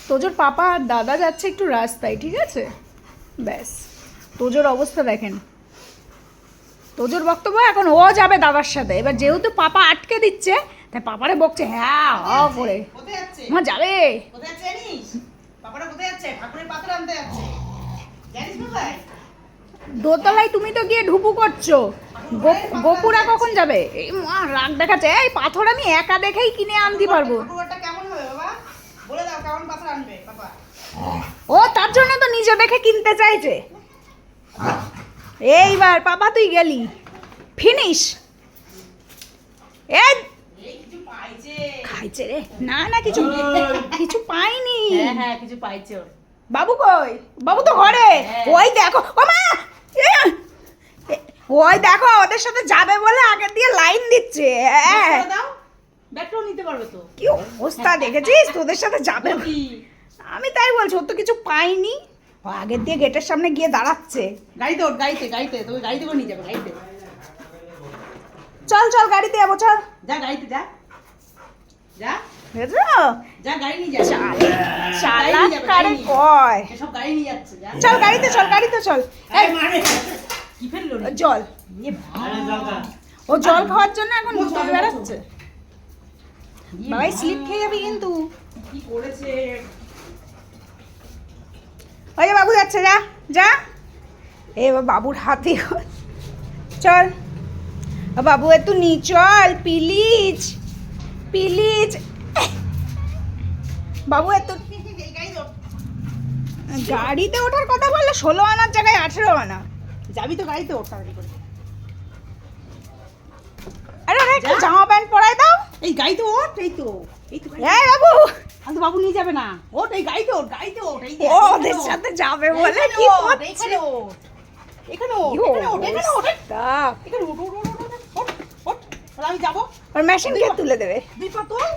তোজোর পাপা আর দাদা যাচ্ছে একটু রাস্তায়, ঠিক আছে? ব্যাস, তোজোর অবস্থা দেখেন। তোজোর বক্তব্য এখন ও যাবে দাদার সাথে। এবার যেহেতু পাপা আটকে দিচ্ছে তাই পাপারে বকছে হ্যাঁ হ করে, মা যাবে। দোতলায় তুমি তো গিয়ে ঢুপু করছো, গোপুরা কখন যাবে? এই মা রাগ দেখাচ্ছে, এই পাথর আমি একা দেখেই কিনে আনতে পারবো। ও তার জন্য তো নিজে দেখে কিনতে চাইছে। এইবার পাপা তুই গেলি, ফিনিশ। এই খাইছে রে, না না কিছু কিছু পাইনি। হ্যাঁ কিছু পাইছে। বাবু কই? বাবু তো ঘরে। ওই দেখো ও মা, ওই দেখো ওদের সাথে যাবে বলে আগে দিয়ে লাইন দিচ্ছে। ব্যাগটাও নিতে পারবে তো। কি অবস্থা দেখেছিস, তোদের সাথে যাবে। আমি তাই বলছি, ও তো কিছু পাইনি, ও আগের দিয়ে গেটের সামনে গিয়ে দাঁড়াচ্ছে। গাড়িতে ওঠ, গাড়িতে তুমি গাড়িতে করে নিয়ে যাবে। গাড়িতে চল চল গাড়িতে যাবো, চল যা, গাড়িতে যা যা বুঝছো? যা, গাড়ি নিয়ে যা। চালাক কারে কয়, সব গাড়ি নিয়ে যাচ্ছে। যা চল গাড়িতে চল, গাড়িতে চল। এই কি ফেললো রে? জল, ও জল খাওয়ার জন্য এখন জল বেড়াচ্ছে। বাবাই স্লিপ খেয়ে যাবি কিন্তু। কি করেছে? ওই যে বাবু যাচ্ছে, যা যা। এবার বাবুর হাতে চল বাবু, একটু নি চল প্লিজ প্লিজ। বাবু এত গাড়িতে ওঠার কথা বললে 16 আনার জায়গায় 18 আনা। যাবি তো গাড়িতে ওঠ তাড়াতাড়ি করে। আরে আরে একটু জামা প্যান্ট পরাই দাও। এই গাড়িতে ওঠ, এই তো এই বাবু, আমি বাবু নিয়ে যাবে না। ওঠ, এই গাড়িতে ওঠ, গাড়িতে ওঠ। এই ও ওদের সাথে যাবে বলে কি করছে? এখানে ওঠ, এখানে ওঠ, এখানে ওঠ, এখানে ওঠ, এখানে ওঠ, ওঠ, ওঠ। আমি যাবো। আর মেশিন কে তুলে দেবে? দুই পা তোল।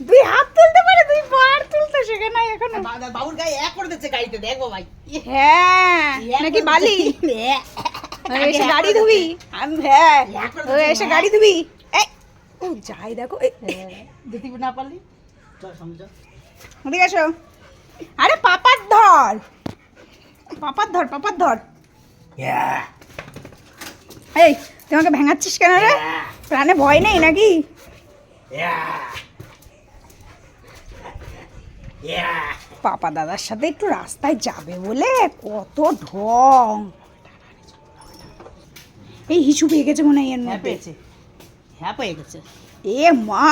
দুই হাত তুলতে পারে, দুই পা আর তুলতে শেখে নাই এখনো। বাবুর গায়ে এক করে দিচ্ছে গাড়িতে, দেখো ভাই। হ্যাঁ নাকি বালি এসে গাড়ি ধুবি? আমি হ্যাঁ এসে গাড়ি ধুবি। এই ও যাই দেখো, দিতে না পারলি চল সামনে চল। ওদিকে এসো। আরে পাপার ধর, পাপার ধর, পাপার ধর। এই তোমাকে ভেঙাচ্ছিস কেন রে? প্রাণে ভয় নেই নাকি? পাপা দাদার সাথে একটু রাস্তায় যাবে বলে কত ঢং। এই হিসু পেয়ে গেছে মনে হয় এর মধ্যে। হ্যাঁ পেয়ে গেছে। এ মা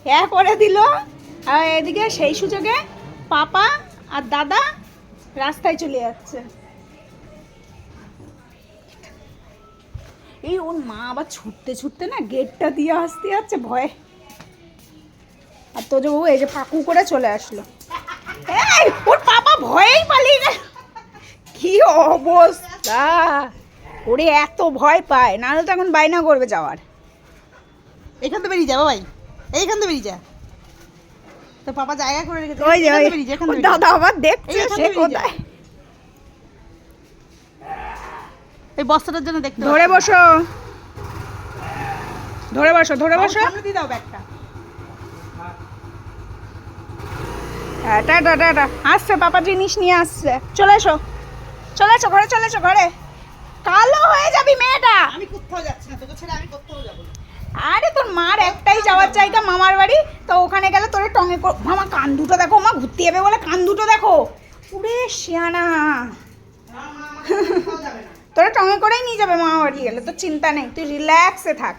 হ্যাঁ করে দিল। আর এদিকে সেই সুযোগে পাপা আর দাদা রাস্তায় চলে যাচ্ছে। এই ওর মা আবার ছুটতে ছুটতে না গেটটা দিয়ে আসতে যাচ্ছে ভয়ে। আর তো যে এই যে ফাঁকু করে চলে আসলো। এই ওর পাপা ভয়েই পালিয়ে গেল। কি অবস্থা, ওরে এত ভয় পায়, নাহলে তো এখন বায়না করবে যাওয়ার। এখান থেকে বেরিয়ে যা ভাই, এইখান থেকে বেরিয়ে যা। তো পাপা জায়গা করে রেখেছে। ওই যে ওই দাদা আবার দেখছে সে কোথায়। এই বস্তাটার জন্য দেখতে ধরে বসো, ধরে বসো, ধরে বসো। সামনে দিয়ে দাও ব্যাগটা। হ্যাঁ টাটা টাটা, আসছে পাপা জিনিস নিয়ে আসছে। চলে এসো, চলে এসো ঘরে, চলে এসো ঘরে। কালো হয়ে যাবি মেয়েটা। আমি কোথাও যাচ্ছি না, তোকে ছেড়ে আমি কোথাও যাবো না। আরে তোর মার একটাই যাওয়ার জায়গা মামার বাড়ি, তো ওখানে গেলে তোরে টঙে মামা কান দুটো দেখো, মা ঘুরতে যাবে বলে কান দুটো দেখো। উরে শিয়ানা, তোরা টঙে করেই নিয়ে যাবে মামা বাড়ি গেলে, তো চিন্তা নেই, তুই রিল্যাক্সে থাক।